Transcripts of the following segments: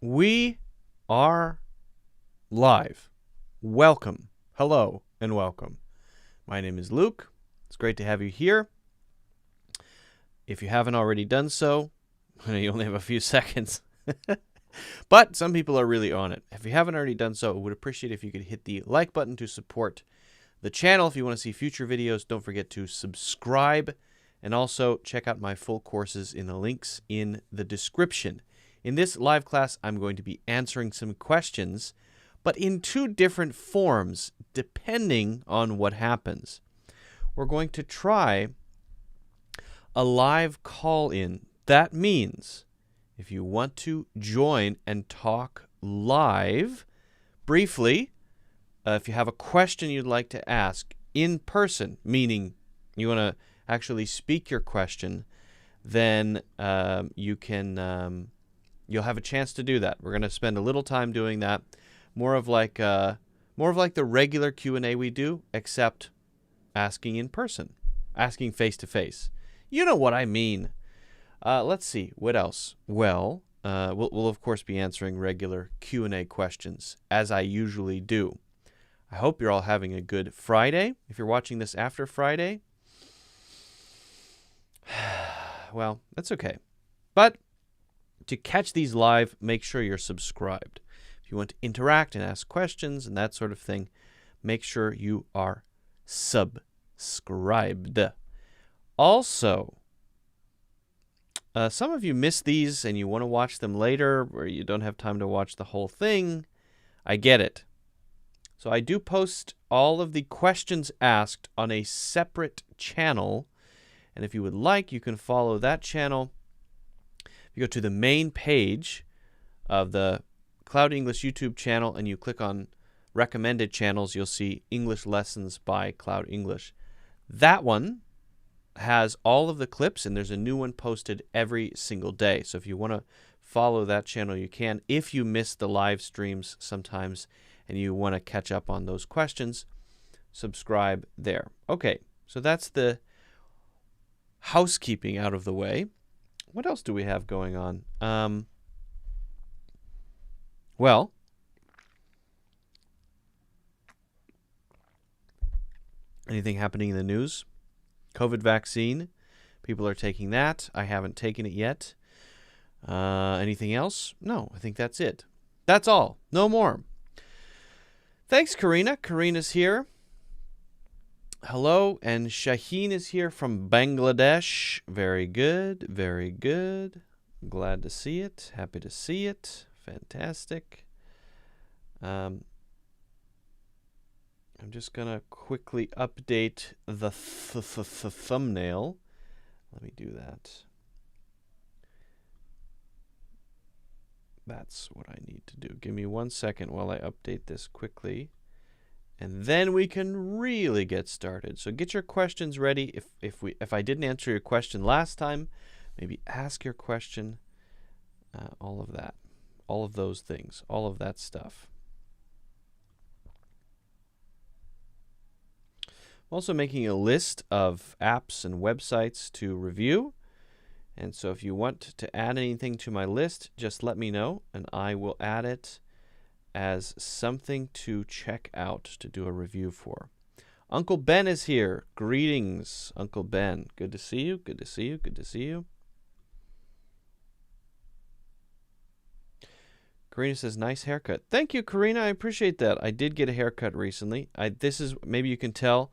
We are live. Welcome. Hello and welcome. My name is Luke. It's great to have you here. If you haven't already done so, I know you only have a few seconds, but some people are really on it. If you haven't already done so, I would appreciate if you could hit the like button to support the channel. If you want to see future videos, don't forget to subscribe, and also check out my full courses in the links in the description. In this live class, I'm going to be answering some questions, but in two different forms, depending on what happens. We're going to try a live call-in. That means if you want to join and talk live, briefly, if you have a question you'd like to ask in person, meaning you want to actually speak your question, then you'll have a chance to do that. We're going to spend a little time doing that, more of like the regular Q&A we do, except asking in person, asking face to face. You know what I mean. Let's see, what else? Well, we'll of course be answering regular Q&A questions as I usually do. I hope you're all having a good Friday. If you're watching this after Friday, well, that's okay. But to catch these live, make sure you're subscribed. If you want to interact and ask questions and that sort of thing, make sure you are subscribed. Also, some of you miss these and you want to watch them later, or you don't have time to watch the whole thing. I get it. So I do post all of the questions asked on a separate channel, and if you would like, you can follow that channel. If you go to the main page of the Cloud English YouTube channel and you click on recommended channels, you'll see English Lessons by Cloud English. That one has all of the clips, and there's a new one posted every single day. So if you want to follow that channel, you can. If you miss the live streams sometimes and you want to catch up on those questions, subscribe there. Okay, so that's the housekeeping out of the way. What else do we have going on? Well, anything happening in the news? COVID vaccine. People are taking that. I haven't taken it yet. Anything else? No, I think that's it. That's all. No more. Thanks, Karina. Karina's here. Hello, and Shaheen is here from Bangladesh. Very good, very good. Glad to see it. Happy to see it. Fantastic. I'm just going to quickly update the thumbnail. Let me do that. That's what I need to do. Give me 1 second while I update this quickly. And then we can really get started. So get your questions ready. If I didn't answer your question last time, maybe ask your question. All of that. All of those things. All of that stuff. I'm also making a list of apps and websites to review. And so if you want to add anything to my list, just let me know, and I will add it as something to check out, to do a review for. Uncle Ben is here. Greetings, Uncle Ben. Good to see you. Good to see you. Good to see you. Karina says, nice haircut. Thank you, Karina. I appreciate that. I did get a haircut recently. This is, maybe you can tell,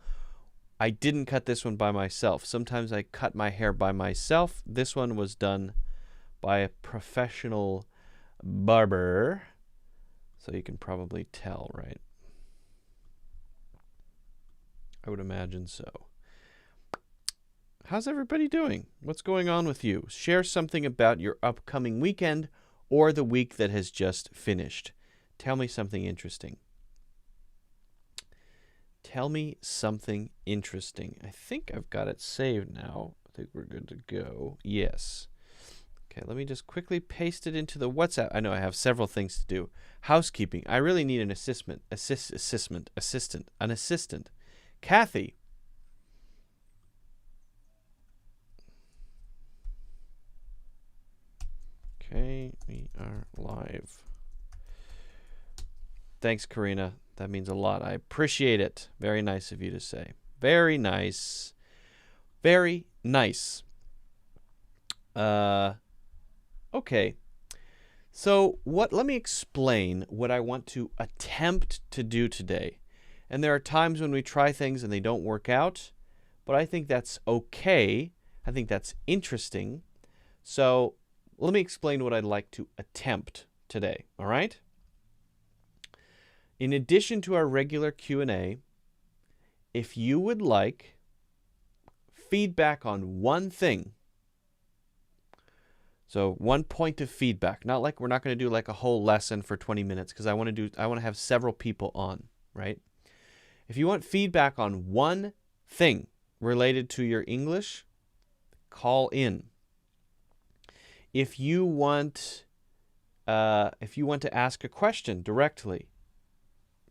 I didn't cut this one by myself. Sometimes I cut my hair by myself. This one was done by a professional barber. So you can probably tell, right? I would imagine so. How's everybody doing? What's going on with you? Share something about your upcoming weekend or the week that has just finished. Tell me something interesting. Tell me something interesting. I think I've got it saved now. I think we're good to go. Yes. Okay, let me just quickly paste it into the WhatsApp. I know I have several things to do. Housekeeping. I really need an assistant. Kathy. Okay, we are live. live. Thanks, Karina. That means a lot. I appreciate it. Very nice of you to say. Very nice. Very nice. Okay. So let me explain what I want to attempt to do today. And there are times when we try things and they don't work out, but I think that's okay. I think that's interesting. So let me explain what I'd like to attempt today, all right? In addition to our regular Q&A, if you would like feedback on one thing, so one point of feedback, not like we're not going to do like a whole lesson for 20 minutes because I want to have several people on, right? If you want feedback on one thing related to your English, call in. If you want to ask a question directly,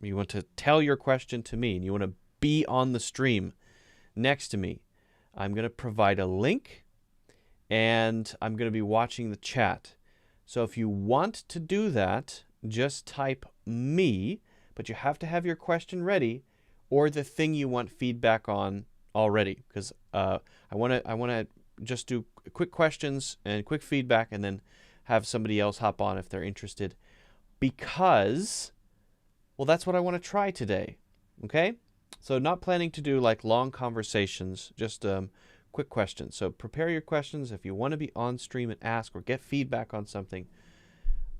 you want to tell your question to me, and you want to be on the stream next to me, I'm going to provide a link, and I'm going to be watching the chat. So if you want to do that, just type me, but you have to have your question ready or the thing you want feedback on already, because I want to just do quick questions and quick feedback and then have somebody else hop on if they're interested, because, well, that's what I want to try today. Okay? So not planning to do like long conversations, just quick questions. So prepare your questions. If you want to be on stream and ask or get feedback on something,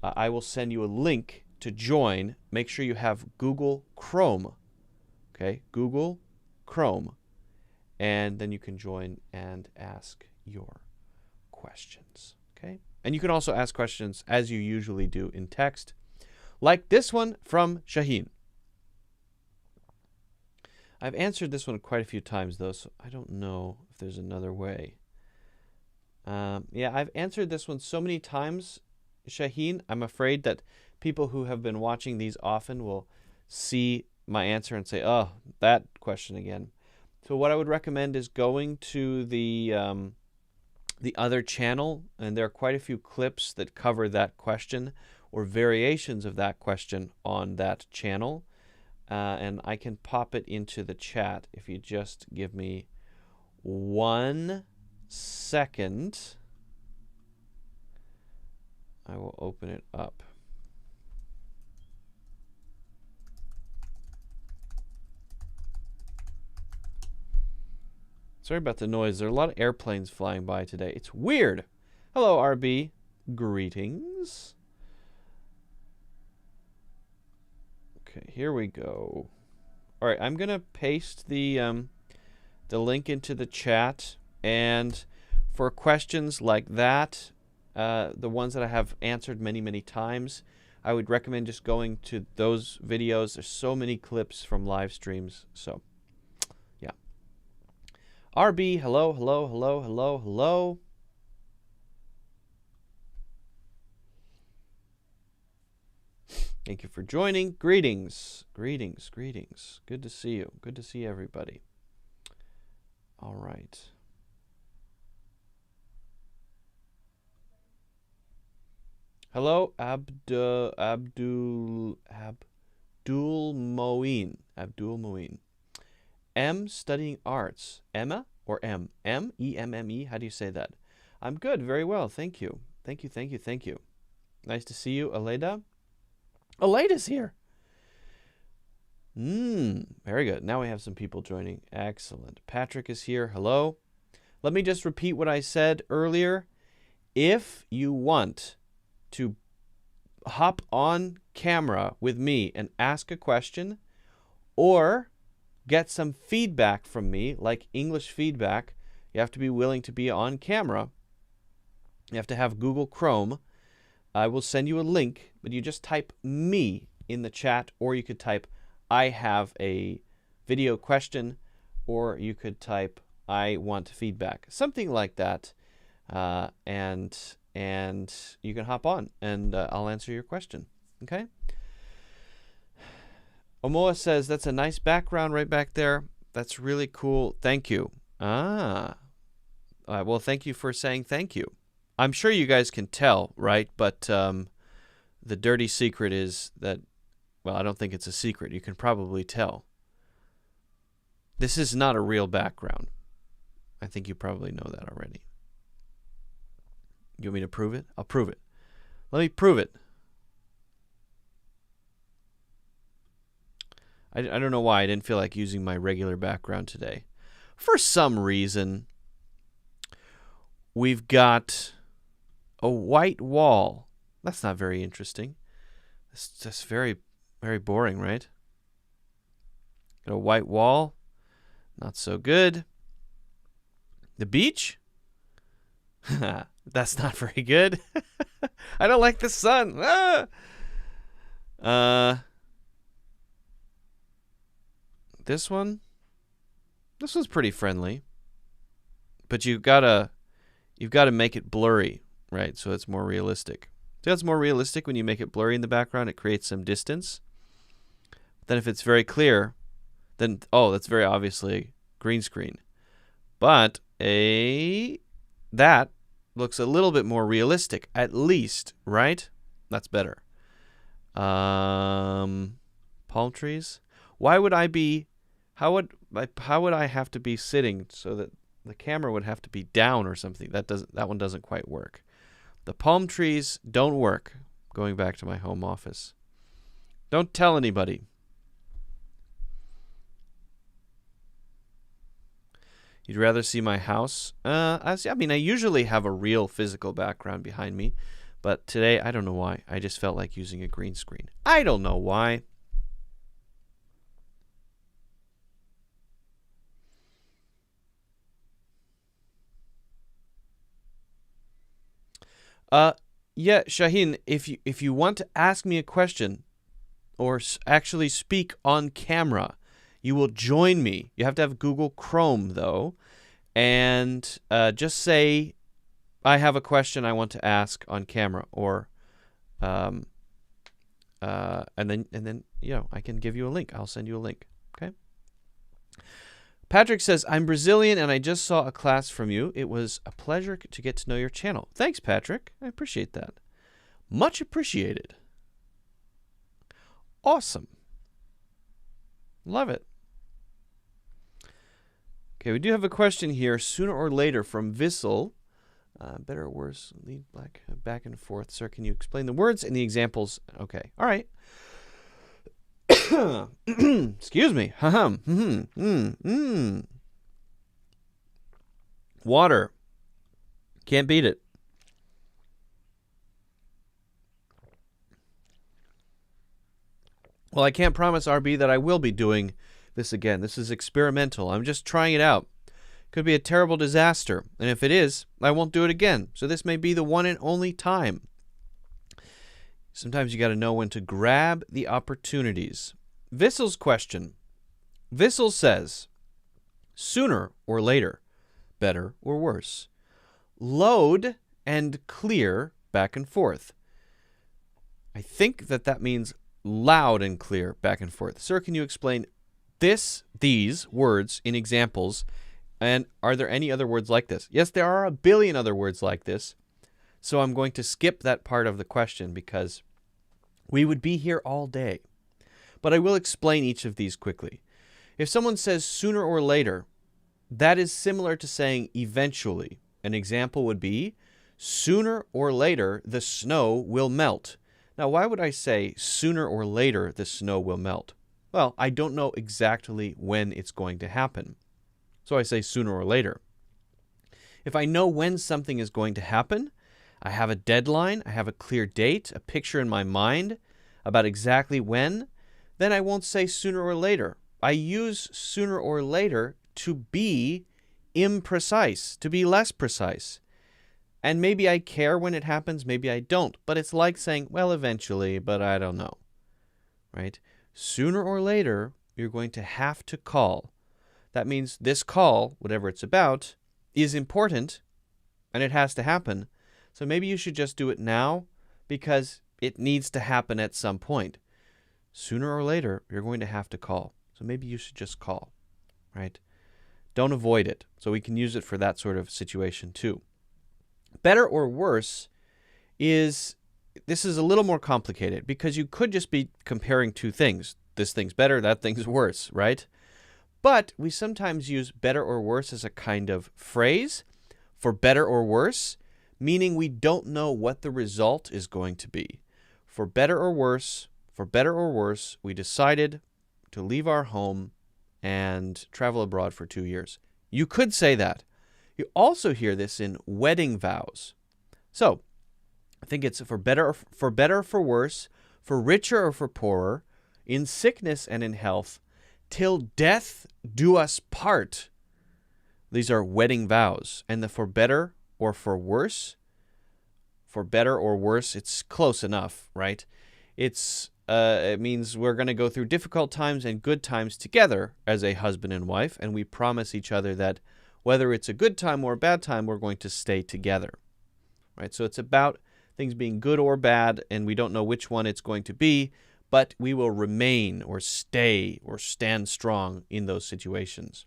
I will send you a link to join. Make sure you have Google Chrome. Okay? Google Chrome. And then you can join and ask your questions. Okay? And you can also ask questions as you usually do in text, like this one from Shaheen. I've answered this one quite a few times, though, so I don't know if there's another way. Yeah, I've answered this one so many times, Shaheen. I'm afraid that people who have been watching these often will see my answer and say, oh, that question again. So what I would recommend is going to the other channel, and there are quite a few clips that cover that question or variations of that question on that channel. And I can pop it into the chat if you just give me 1 second. I will open it up. Sorry about the noise. There are a lot of airplanes flying by today. It's weird. Hello, RB. Greetings. Okay, here we go. All right, I'm going to paste the link into the chat. And for questions like that, the ones that I have answered many, many times, I would recommend just going to those videos. There's so many clips from live streams. So, yeah. RB, hello, hello, hello, hello, hello. Thank you for joining. Greetings. Greetings, greetings. Good to see you. Good to see everybody. All right. Hello, Abdul Moeen. Abdul Moeen. M, studying arts. Emma or M? M? E-M-M-E? How do you say that? I'm good. Very well. Thank you. Thank you, thank you, thank you. Nice to see you, Aleda. Aleda's here. Very good. Now we have some people joining. Excellent. Patrick is here. Hello. Let me just repeat what I said earlier. If you want to hop on camera with me and ask a question or get some feedback from me, like English feedback, you have to be willing to be on camera. You have to have Google Chrome. I will send you a link, but you just type me in the chat, or you could type I have a video question, or you could type I want feedback, something like that, and you can hop on and I'll answer your question. Okay. Omoa says that's a nice background right back there. That's really cool. Thank you. Well, thank you for saying thank you. I'm sure you guys can tell, right? But the dirty secret is that, well, I don't think it's a secret. You can probably tell. This is not a real background. I think you probably know that already. You want me to prove it? I'll prove it. Let me prove it. I don't know why I didn't feel like using my regular background today. For some reason, we've got a white wall. That's not very interesting. It's just very, very boring, right? Got a white wall. Not so good. The beach? That's not very good. I don't like the sun. This one? This one's pretty friendly. But you've got to make it blurry, right? So it's more realistic. So it's more realistic when you make it blurry in the background. It creates some distance. Then if it's very clear, then, oh, that's very obviously green screen. But that looks a little bit more realistic, at least, right? That's better. Palm trees. Why would I be? How would I have to be sitting so that the camera would have to be down or something? That one doesn't quite work. The palm trees don't work. Going back to my home office. Don't tell anybody. You'd rather see my house? I mean, I usually have a real physical background behind me, but today, I don't know why. I just felt like using a green screen. I don't know why. Yeah, Shaheen, if you want to ask me a question or actually speak on camera, you will join me. You have to have Google Chrome, though, and just say, I have a question I want to ask on camera, or and then I can give you a link. I'll send you a link. Okay. Patrick says, I'm Brazilian and I just saw a class from you. It was a pleasure to get to know your channel. Thanks, Patrick. I appreciate that. Much appreciated. Awesome. Love it. Okay, we do have a question here. Sooner or later from Vissel. Better or worse? Lead back and forth. Sir, can you explain the words and the examples? Okay. All right. Excuse me. Water. Can't beat it. Well, I can't promise, RB, that I will be doing this again. This is experimental. I'm just trying it out. Could be a terrible disaster. And if it is, I won't do it again. So this may be the one and only time. Sometimes you got to know when to grab the opportunities. Vissel's question. Vissel says, sooner or later, better or worse. Load and clear back and forth. I think that means loud and clear back and forth. Sir, can you explain these words in examples? And are there any other words like this? Yes, there are a billion other words like this. So I'm going to skip that part of the question because we would be here all day. But I will explain each of these quickly. If someone says sooner or later, that is similar to saying eventually. An example would be, sooner or later, the snow will melt. Now, why would I say sooner or later the snow will melt? Well, I don't know exactly when it's going to happen. So I say sooner or later. If I know when something is going to happen, I have a deadline, I have a clear date, a picture in my mind about exactly when, then I won't say sooner or later. I use sooner or later to be imprecise, to be less precise. And maybe I care when it happens, maybe I don't. But it's like saying, well, eventually, but I don't know. Right? Sooner or later, you're going to have to call. That means this call, whatever it's about, is important, and it has to happen. So maybe you should just do it now, because it needs to happen at some point. Sooner or later, you're going to have to call. So maybe you should just call, right? Don't avoid it. So we can use it for that sort of situation too. Better or worse is this is a little more complicated because you could just be comparing two things. This thing's better, that thing's worse, right? But we sometimes use better or worse as a kind of phrase for better or worse, meaning we don't know what the result is going to be. For better or worse, we decided to leave our home and travel abroad for 2 years. You could say that. You also hear this in wedding vows. So, I think it's for better or for worse, for richer or for poorer, in sickness and in health, till death do us part. These are wedding vows. And the for better or for worse, it's close enough, right? It means we're going to go through difficult times and good times together as a husband and wife, and we promise each other that whether it's a good time or a bad time, we're going to stay together, right? So it's about things being good or bad, and we don't know which one it's going to be, but we will remain or stay or stand strong in those situations.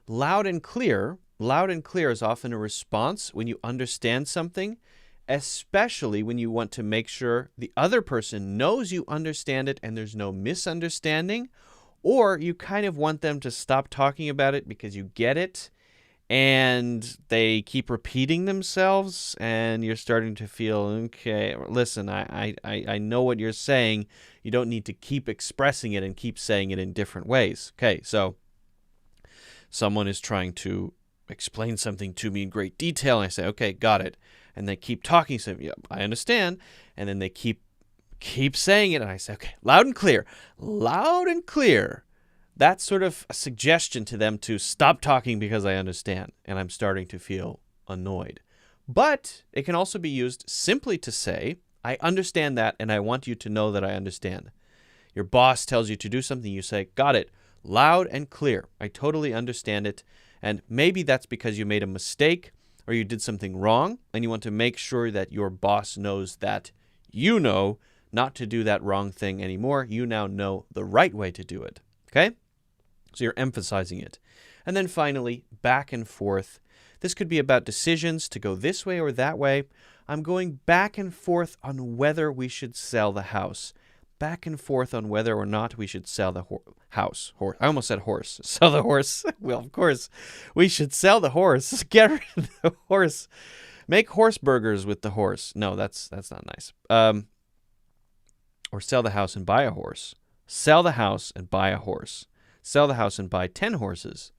Loud and clear is often a response when you understand something, especially when you want to make sure the other person knows you understand it and there's no misunderstanding, or you kind of want them to stop talking about it because you get it and they keep repeating themselves and you're starting to feel, okay, listen, I know what you're saying. You don't need to keep expressing it and keep saying it in different ways. Okay, so someone is trying to explain something to me in great detail, and I say, okay, got it. And they keep talking, so yeah, I understand. And then they keep saying it, and I say, okay, loud and clear. That's sort of a suggestion to them to stop talking because I understand, and I'm starting to feel annoyed. But it can also be used simply to say, I understand that, and I want you to know that I understand. Your boss tells you to do something, you say, got it, loud and clear. I totally understand it, and maybe that's because you made a mistake or you did something wrong, and you want to make sure that your boss knows that you know not to do that wrong thing anymore. You now know the right way to do it. Okay? So you're emphasizing it. And then finally, back and forth. This could be about decisions to go this way or that way. I'm going back and forth on whether we should sell the house. Back and forth on whether or not we should sell the house. I almost said horse. Sell the horse. Well, of course, we should sell the horse. Get rid of the horse. Make horse burgers with the horse. No, that's not nice. Or sell the house and buy a horse. Sell the house and buy a horse. Sell the house and buy 10 horses.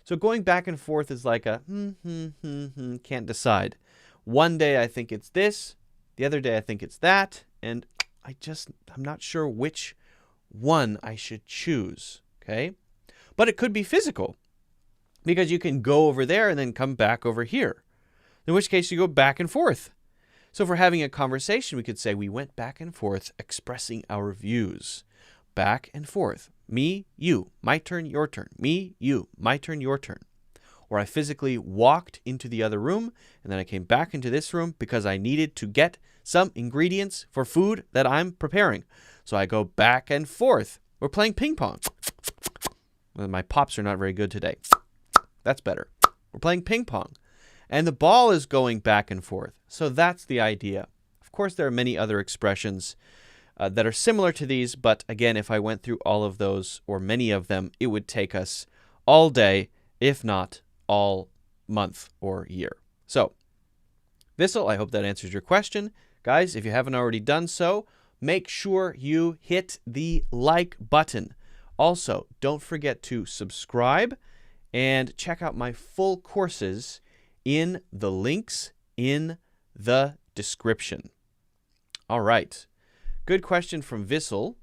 So going back and forth is like a can't decide. One day I think it's this. The other day I think it's that. And I'm not sure which one I should choose, okay? But it could be physical, because you can go over there and then come back over here, in which case you go back and forth. So for having a conversation, we could say we went back and forth expressing our views. Back and forth. Me, you, my turn, your turn. Me, you, my turn, your turn. Or I physically walked into the other room, and then I came back into this room because I needed to get some ingredients for food that I'm preparing. So I go back and forth. We're playing ping pong. Well, my pops are not very good today. That's better. We're playing ping pong. And the ball is going back and forth. So that's the idea. Of course, there are many other expressions that are similar to these, but again, if I went through all of those, or many of them, it would take us all day, if not all month or year. So, Vissel, I hope that answers your question. Guys, if you haven't already done so, make sure you hit the like button. Also, don't forget to subscribe and check out my full courses in the links in the description. All right. Good question from Vissel.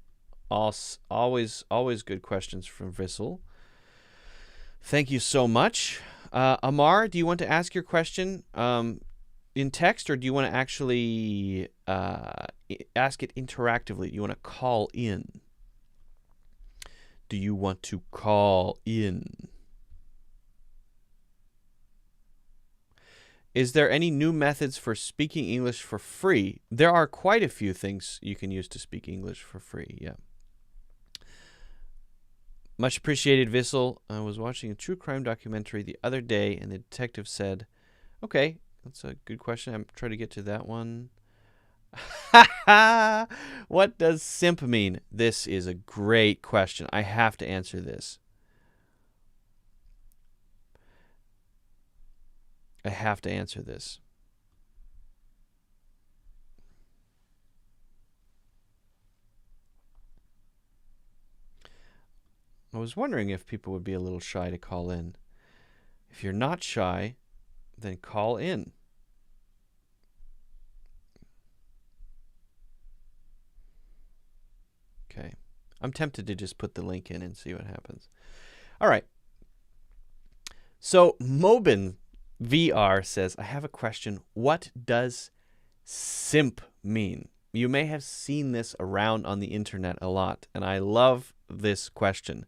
Always good questions from Vissel. Thank you so much. Amar, do you want to ask your question in text, or do you want to actually ask it interactively? Do you want to call in? Do you want to call in? Is there any new methods for speaking English for free? There are quite a few things you can use to speak English for free, yeah. Much appreciated, Vissel. I was watching a true crime documentary the other day, and the detective said, okay, that's a good question. I'm trying to get to that one. What does simp mean? This is a great question. I have to answer this. I have to answer this. I was wondering if people would be a little shy to call in. If you're not shy, then call in. Okay. I'm tempted to just put the link in and see what happens. All right. So Mobin VR says, I have a question. What does simp mean? You may have seen this around on the internet a lot, and I love this question.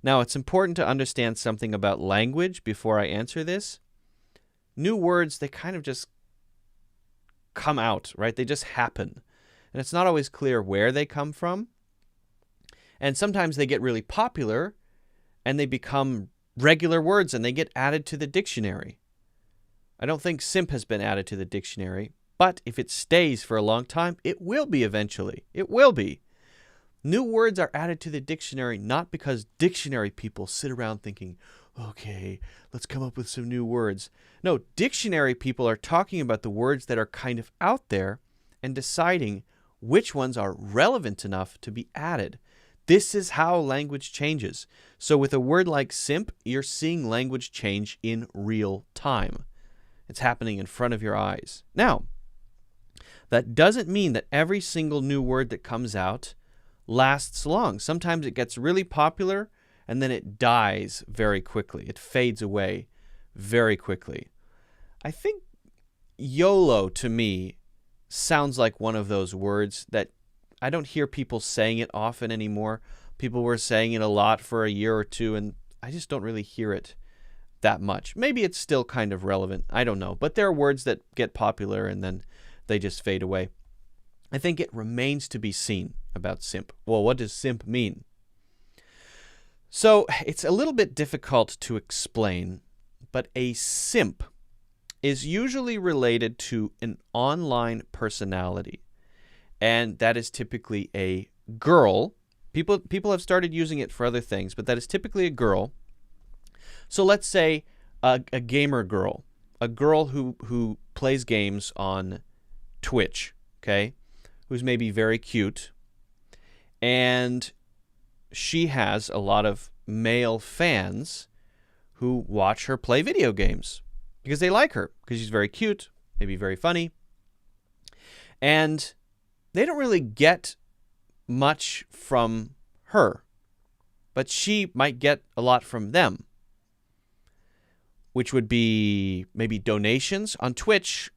Now, it's important to understand something about language before I answer this. New words, they kind of just come out, right? They just happen. And it's not always clear where they come from. And sometimes they get really popular and they become regular words and they get added to the dictionary. I don't think simp has been added to the dictionary, but if it stays for a long time, it will be eventually. It will be. New words are added to the dictionary not because dictionary people sit around thinking, okay, let's come up with some new words. No, dictionary people are talking about the words that are kind of out there and deciding which ones are relevant enough to be added. This is how language changes. So with a word like simp, you're seeing language change in real time. It's happening in front of your eyes. Now, that doesn't mean that every single new word that comes out lasts long. Sometimes it gets really popular and then it dies very quickly. It fades away very quickly. I think YOLO to me sounds like one of those words that I don't hear people saying it often anymore. People were saying it a lot for a year or two, and I just don't really hear it that much. Maybe it's still kind of relevant. I don't know. But there are words that get popular and then they just fade away. I think it remains to be seen about simp. Well, what does simp mean? So it's a little bit difficult to explain, but a simp is usually related to an online personality. And that is typically a girl. People have started using it for other things, but that is typically a girl. So let's say a gamer girl, a girl who plays games on Twitch, okay, who's maybe very cute, and she has a lot of male fans who watch her play video games because they like her, because she's very cute, maybe very funny, and they don't really get much from her, but she might get a lot from them, which would be maybe donations. On Twitch,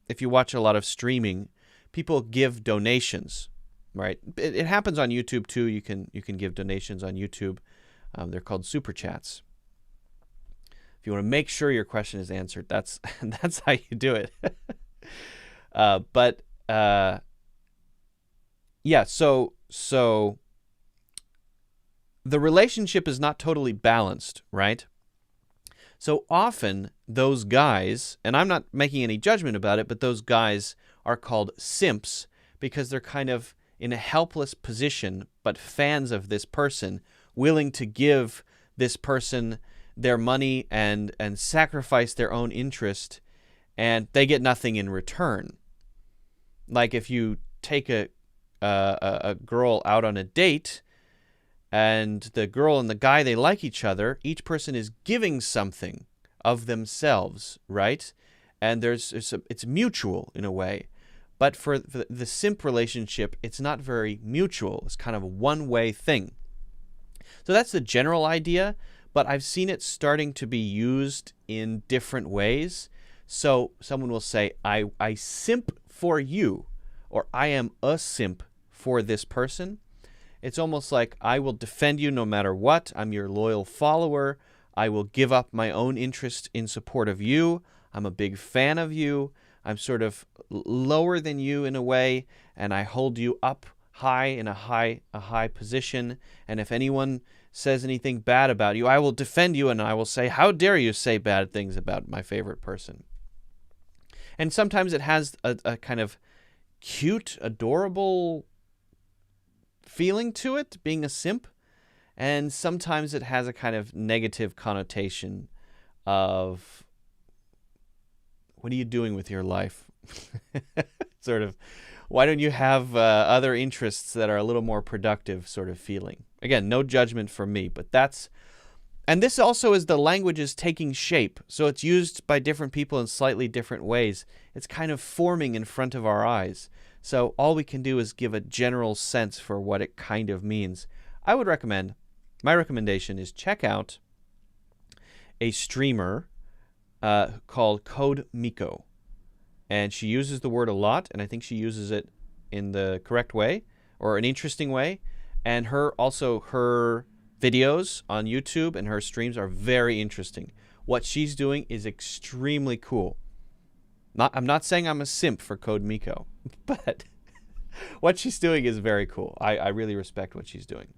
if you watch a lot of streaming, people give donations, right? It happens on YouTube too. You can give donations on YouTube. They're called super chats. If you want to make sure your question is answered, that's how you do it. Yeah, so the relationship is not totally balanced, right? So often those guys, and I'm not making any judgment about it, but those guys are called simps because they're kind of in a helpless position, but fans of this person, willing to give this person their money and sacrifice their own interest, and they get nothing in return. Like if you take a girl out on a date, and the girl and the guy, they like each other, each person is giving something of themselves, right? And it's mutual in a way. But for the simp relationship, it's not very mutual. It's kind of a one-way thing. So that's the general idea, but I've seen it starting to be used in different ways. So someone will say, I simp for you, or I am a simp for this person. It's almost like I will defend you no matter what. I'm your loyal follower. I will give up my own interest in support of you. I'm a big fan of you. I'm sort of lower than you in a way, and I hold you up high in a high position. And if anyone says anything bad about you, I will defend you and I will say, how dare you say bad things about my favorite person? And sometimes it has a kind of cute, adorable feeling to it, being a simp. And sometimes it has a kind of negative connotation of, what are you doing with your life? Sort of, why don't you have other interests that are a little more productive sort of feeling? Again, no judgment from me, but that's, and this also is the language is taking shape. So it's used by different people in slightly different ways. It's kind of forming in front of our eyes. So all we can do is give a general sense for what it kind of means. I would recommend, my recommendation is check out a streamer called Code Miko. And she uses the word a lot, and I think she uses it in the correct way or an interesting way. And her videos on YouTube and her streams are very interesting. What she's doing is extremely cool. I'm not saying I'm a simp for Code Miko, but what she's doing is very cool. I really respect what she's doing.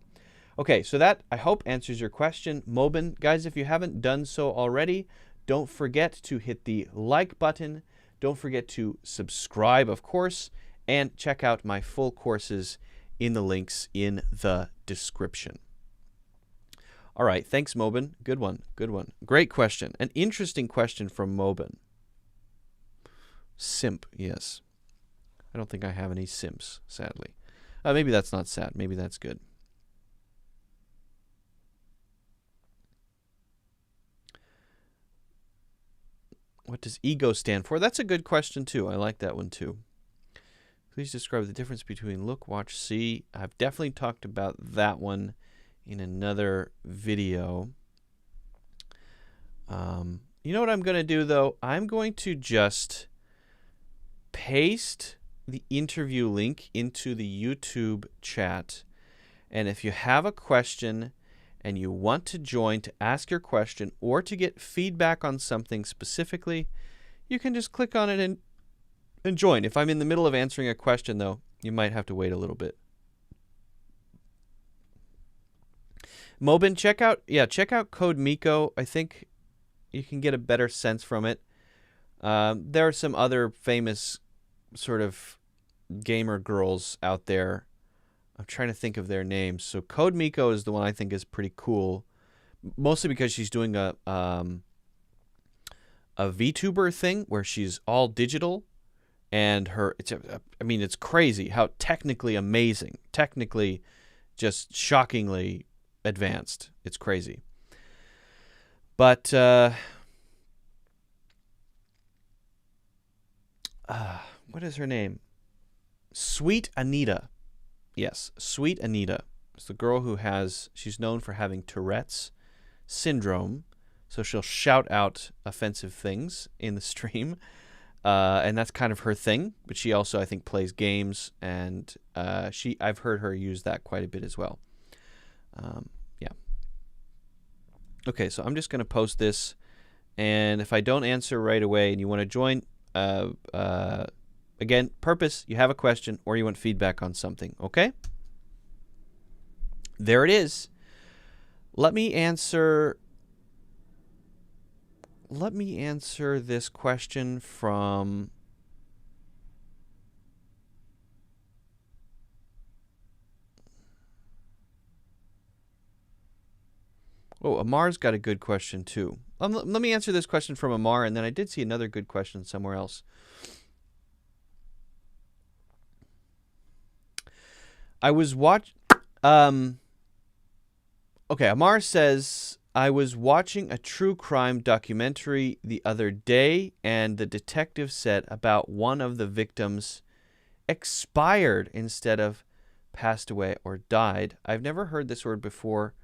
Okay, so that, I hope, answers your question. Mobin, guys, if you haven't done so already, don't forget to hit the like button. Don't forget to subscribe, of course, and check out my full courses in the links in the description. All right, thanks, Mobin. Good one, good one. Great question. An interesting question from Mobin. Simp, yes. I don't think I have any simps, sadly. Maybe that's not sad. Maybe that's good. What does ego stand for? That's a good question, too. I like that one, too. Please describe the difference between look, watch, see. I've definitely talked about that one in another video. You know what I'm going to do, though? I'm going to just paste the interview link into the YouTube chat. And if you have a question and you want to join to ask your question or to get feedback on something specifically, you can just click on it and join. If I'm in the middle of answering a question, though, you might have to wait a little bit. Mobin, check out Code Miko. I think you can get a better sense from it. There are some other famous sort of gamer girls out there. I'm trying to think of their names. So Code Miko is the one I think is pretty cool, mostly because she's doing a VTuber thing where she's all digital, and it's crazy how technically amazing, technically just shockingly advanced. It's crazy. But what is her name? Sweet Anita. Yes, Sweet Anita. It's the girl who she's known for having Tourette's syndrome, so she'll shout out offensive things in the stream, and that's kind of her thing. But she also, I think, plays games, and I've heard her use that quite a bit as well. Yeah. Okay, so I'm just going to post this, and if I don't answer right away and you want to join, again, purpose, you have a question or you want feedback on something, okay? There it is. Let me answer this question from Amar's got a good question too. Let me answer this question from Amar, and then I did see another good question somewhere else. I was okay, Amar says, I was watching a true crime documentary the other day, and the detective said about one of the victims expired instead of passed away or died. I've never heard this word before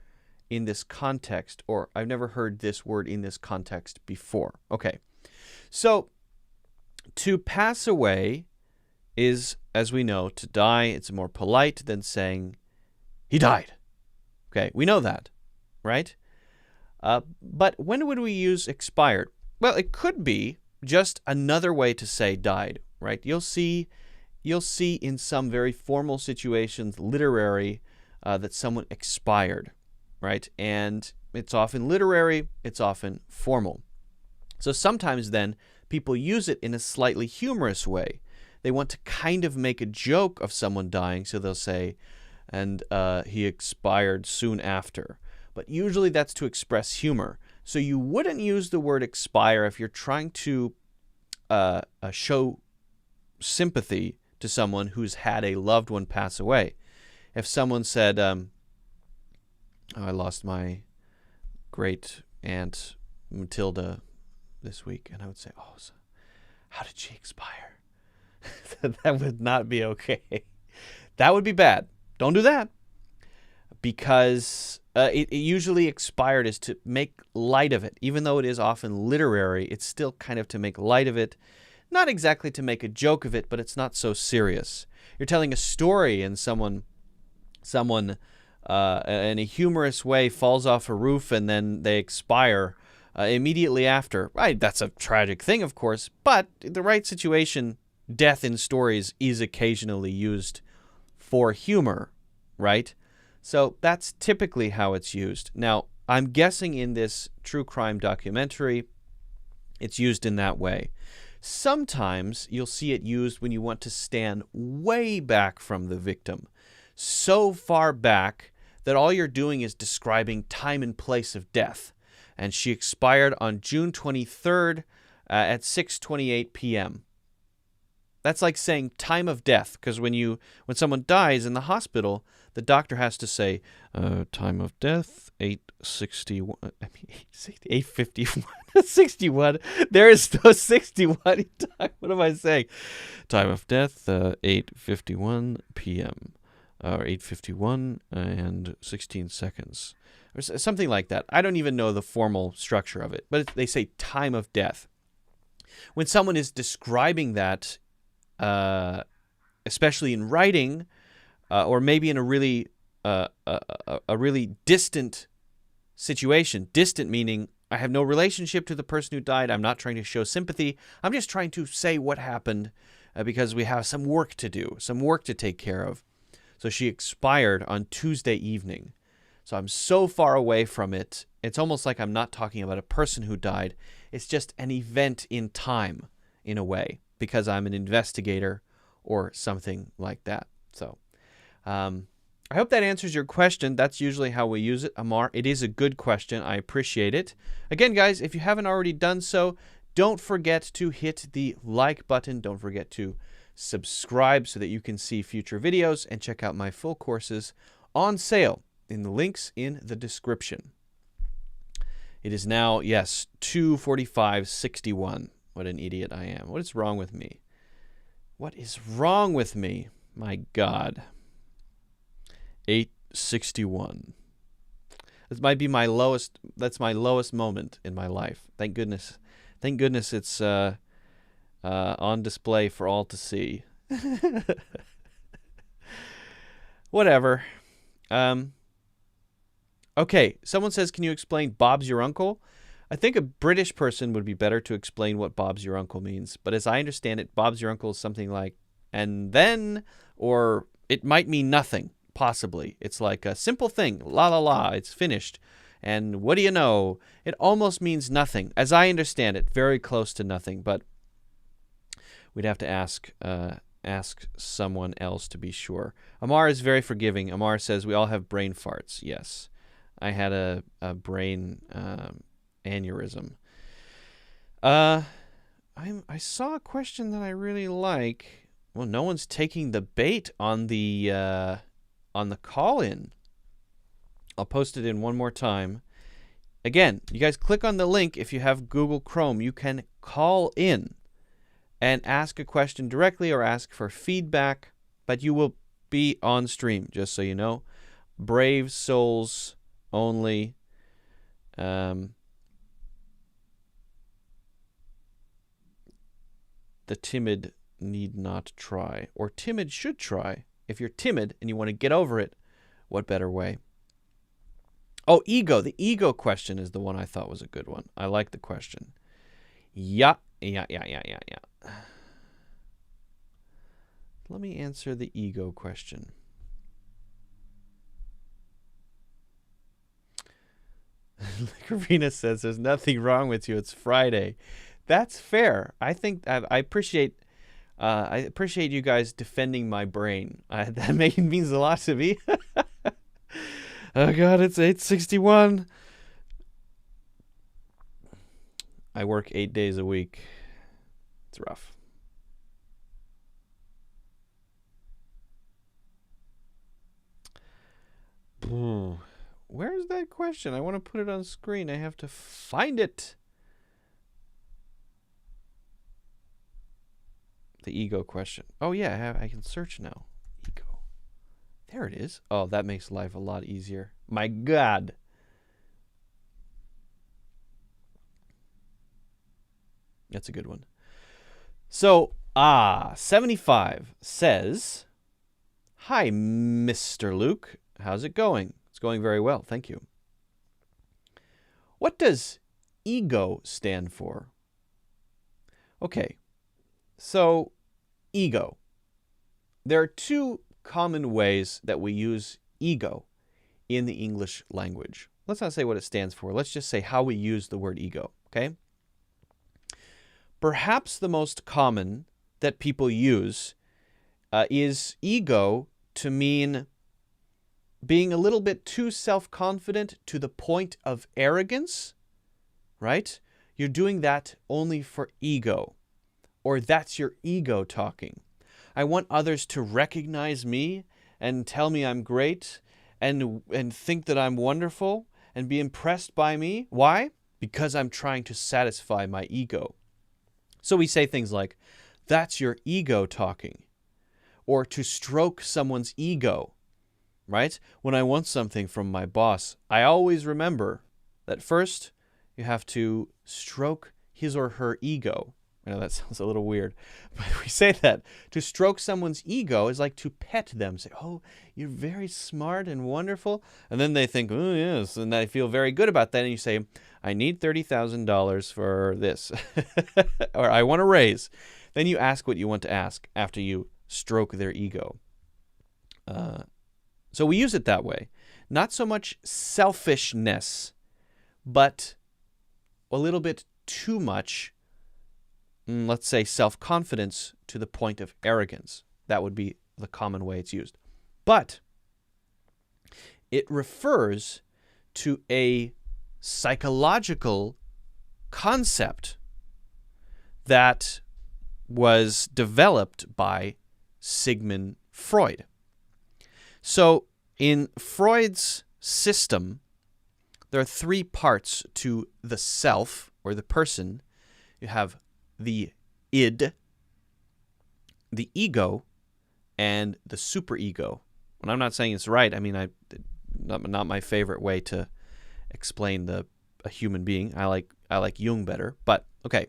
in this context, or I've never heard this word in this context before. Okay, so to pass away is, as we know, to die. It's more polite than saying he died. Okay, we know that, right? But when would we use expired? Well, it could be just another way to say died, right? You'll see in some very formal situations, literary, that someone expired, right? And it's often literary, it's often formal. So sometimes then people use it in a slightly humorous way. they want to kind of make a joke of someone dying, so they'll say, and he expired soon after. But usually that's to express humor. So you wouldn't use the word expire if you're trying to show sympathy to someone who's had a loved one pass away. If someone said, oh, I lost my great aunt Matilda this week, and I would say, oh, so how did she expire? That would not be okay. That would be bad. Don't do that. Because it usually expired is to make light of it. Even though it is often literary, it's still kind of to make light of it. Not exactly to make a joke of it, but it's not so serious. You're telling a story and someone in a humorous way falls off a roof and then they expire immediately after. Right, that's a tragic thing, of course, but in the right situation, death in stories is occasionally used for humor, right? So that's typically how it's used. Now, I'm guessing in this true crime documentary, it's used in that way. Sometimes you'll see it used when you want to stand way back from the victim. So far back that all you're doing is describing time and place of death. And she expired on June 23rd at 6:28 p.m. That's like saying time of death, because when someone dies in the hospital, the doctor has to say time of death 8:61. I mean 8:51. 61. There is no 61. What am I saying? Time of death 8:51 p.m. Or 8:51 and 16 seconds. Or something like that. I don't even know the formal structure of it, but they say time of death. When someone is describing that, especially in writing, or maybe in a really distant situation. Distant meaning I have no relationship to the person who died. I'm not trying to show sympathy. I'm just trying to say what happened because we have some work to do, some work to take care of. So she expired on Tuesday evening. So I'm so far away from it. It's almost like I'm not talking about a person who died. It's just an event in time, in a way, because I'm an investigator or something like that. So I hope that answers your question. That's usually how we use it, Amar. It is a good question. I appreciate it. Again, guys, if you haven't already done so, don't forget to hit the like button. Don't forget to subscribe so that you can see future videos and check out my full courses on sale in the links in the description. It is now, yes, 2:45:61. What an idiot I am. What is wrong with me? What is wrong with me? My God. 8:61. This might be my lowest. That's my lowest moment in my life. Thank goodness. Thank goodness it's on display for all to see. Whatever. Okay, someone says, can you explain Bob's your uncle? I think a British person would be better to explain what Bob's your uncle means. But as I understand it, Bob's your uncle is something like, and then, or it might mean nothing, possibly. It's like a simple thing, la la la, it's finished. And what do you know? It almost means nothing. As I understand it, very close to nothing. But we'd have to ask someone else to be sure. Amar is very forgiving. Amar says, we all have brain farts. Yes. I had a brain aneurysm. I saw a question that I really like. Well, no one's taking the bait on the call-in. I'll post it in one more time. Again, you guys click on the link. If you have Google Chrome, you can call in and ask a question directly or ask for feedback, but you will be on stream, just so you know. Brave souls only. The timid need not try, or timid should try. If you're timid and you want to get over it, what better way? Oh, ego. The ego question is the one I thought was a good one. I like the question. Yeah. Let me answer the ego question. Karina says, there's nothing wrong with you. It's Friday. That's fair. I think I appreciate I appreciate you guys defending my brain. That means a lot to me. Oh God, it's 8:61. I work 8 days a week. It's rough. Where's that question? I want to put it on screen. I have to find it. The ego question. Oh yeah, I can search now. Ego. There it is. Oh, that makes life a lot easier. My God. That's a good one. So, 75 says, "Hi, Mr. Luke. How's it going?" It's going very well, thank you. What does ego stand for? Okay, so ego. There are two common ways that we use ego in the English language. Let's not say what it stands for. Let's just say how we use the word ego, okay? Perhaps the most common that people use is ego to mean being a little bit too self-confident to the point of arrogance, right? You're doing that only for ego, or that's your ego talking. I want others to recognize me and tell me I'm great and think that I'm wonderful and be impressed by me. Why? Because I'm trying to satisfy my ego. So we say things like, that's your ego talking, or to stroke someone's ego, right? When I want something from my boss, I always remember that first you have to stroke his or her ego. I know that sounds a little weird, but we say that. To stroke someone's ego is like to pet them. Say, oh, you're very smart and wonderful. And then they think, oh, yes. And they feel very good about that. And you say, I need $30,000 for this. Or I want a raise. Then you ask what you want to ask after you stroke their ego. So we use it that way. Not so much selfishness, but a little bit too much, let's say, self-confidence to the point of arrogance. That would be the common way it's used. But it refers to a psychological concept that was developed by Sigmund Freud. So in Freud's system, there are three parts to the self or the person. You have the id, the ego, and the superego. And I'm not saying it's right. I mean, not my favorite way to explain a human being. I like Jung better. But okay,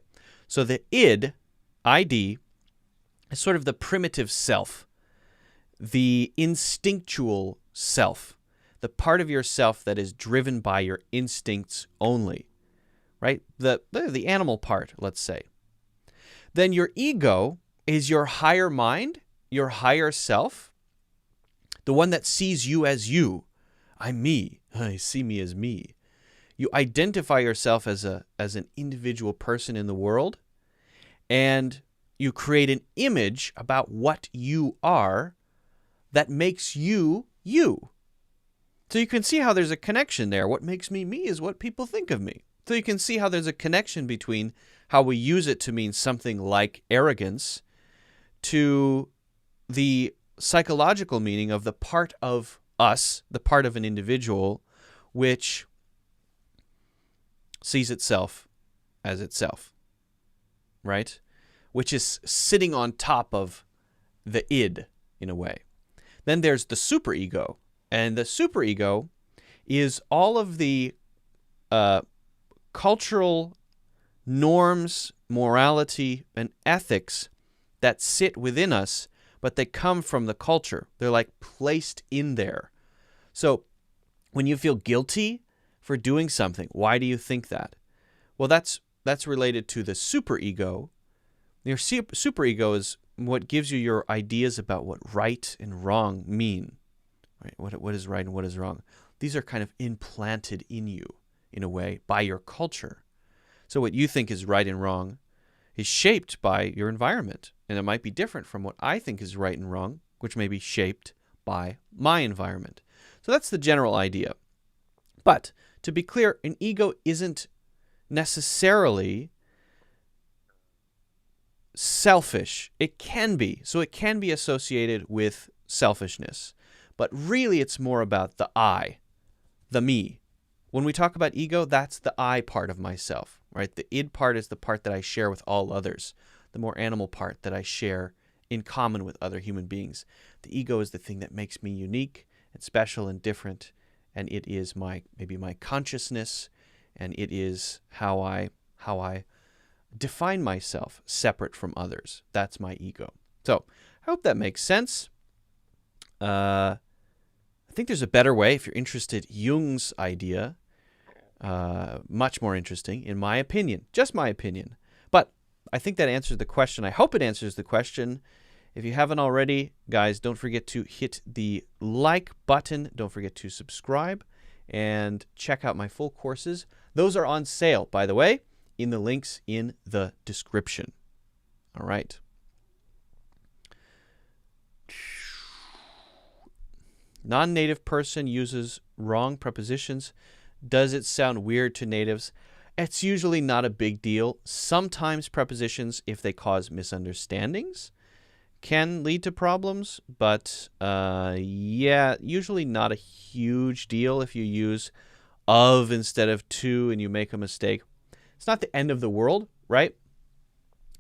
so the id, is sort of the primitive self, the instinctual self, the part of yourself that is driven by your instincts only, right? The animal part, let's say. Then your ego is your higher mind, your higher self, the one that sees you as you. I'm me. I see me as me. You identify yourself as an individual person in the world, and you create an image about what you are that makes you you. So you can see how there's a connection there. What makes me me is what people think of me. So you can see how there's a connection between how we use it to mean something like arrogance to the psychological meaning of the part of us, the part of an individual, which sees itself as itself, right? Which is sitting on top of the id in a way. Then there's the superego. And the superego is all of the cultural norms, morality, and ethics that sit within us, but they come from the culture. They're like placed in there. So when you feel guilty for doing something, why do you think that? Well, that's related to the superego. Your superego is what gives you your ideas about what right and wrong mean. Right? What is right and what is wrong. These are kind of implanted in you, in a way, by your culture. So what you think is right and wrong is shaped by your environment And it might be different from what I think is right and wrong, which may be shaped by my environment. So that's the general idea. But to be clear, an ego isn't necessarily selfish. It can be. So it can be associated with selfishness. But really, it's more about the I, the me. When we talk about ego, that's the I part of myself, right? The id part is the part that I share with all others, the more animal part that I share in common with other human beings. The ego is the thing that makes me unique and special and different, and it is maybe my consciousness, and it is how I define myself separate from others. That's my ego. So I hope that makes sense. I think there's a better way. If you're interested, Jung's idea, much more interesting, in my opinion, just my opinion. But I think that answers the question. I hope it answers the question. If you haven't already, guys, don't forget to hit the like button. Don't forget to subscribe and check out my full courses. Those are on sale, by the way, in the links in the description. All right. Non-native person uses wrong prepositions. Does it sound weird to natives? It's usually not a big deal. Sometimes prepositions, if they cause misunderstandings, can lead to problems, but yeah, usually not a huge deal if you use of instead of to and you make a mistake. It's not the end of the world, right?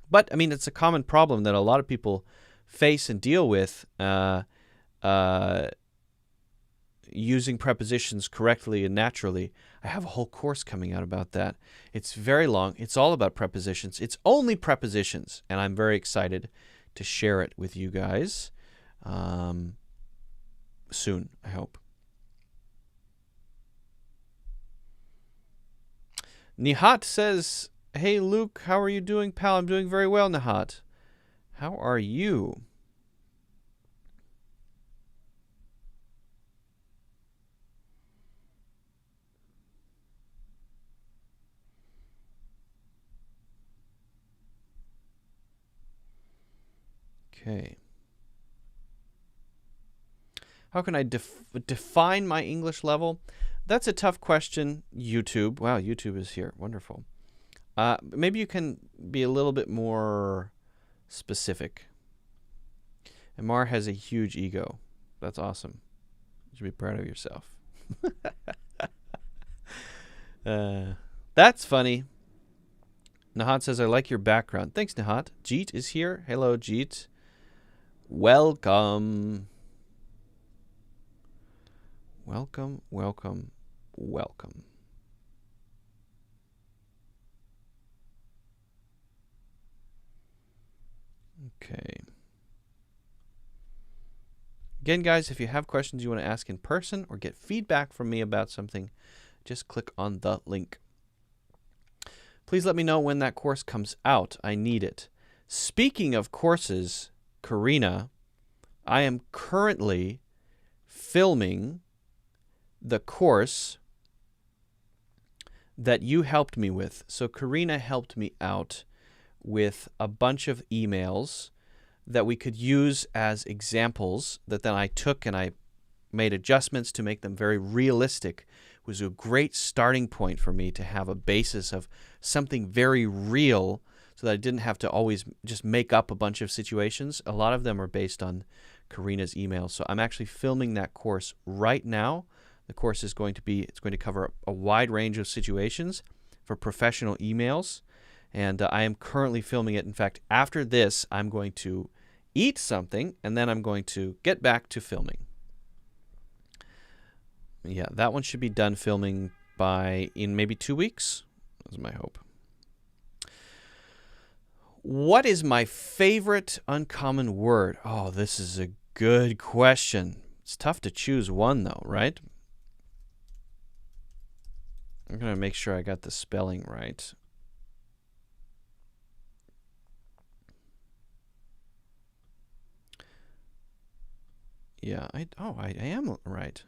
But, I mean, it's a common problem that a lot of people face and deal with using prepositions correctly and naturally. I have a whole course coming out about that. It's very long. It's all about prepositions. It's only prepositions, and I'm very excited to share it with you guys soon, I hope. Nihat says, hey, Luke, how are you doing, pal? I'm doing very well, Nihat. How are you? Okay. How can I define my English level? That's a tough question. YouTube. Wow, YouTube is here. Wonderful. Maybe you can be a little bit more specific. Amar has a huge ego. That's awesome. You should be proud of yourself. That's funny. Nahat says, I like your background. Thanks, Nahat. Jeet is here. Hello, Jeet. Welcome. Welcome, welcome, welcome. Okay. Again, guys, if you have questions you want to ask in person or get feedback from me about something, just click on the link. Please let me know when that course comes out. I need it. Speaking of courses, Karina, I am currently filming the course that you helped me with. So Karina helped me out with a bunch of emails that we could use as examples that then I took and I made adjustments to make them very realistic. It was a great starting point for me to have a basis of something very real so that I didn't have to always just make up a bunch of situations. A lot of them are based on Karina's emails. So I'm actually filming that course right now. The course is going to cover a wide range of situations for professional emails. And I am currently filming it. In fact, after this, I'm going to eat something, and then I'm going to get back to filming. Yeah, that one should be done filming in maybe 2 weeks. That's my hope. What is my favorite uncommon word? Oh, this is a good question. It's tough to choose one, though, right? I'm going to make sure I got the spelling right. Yeah, I am right.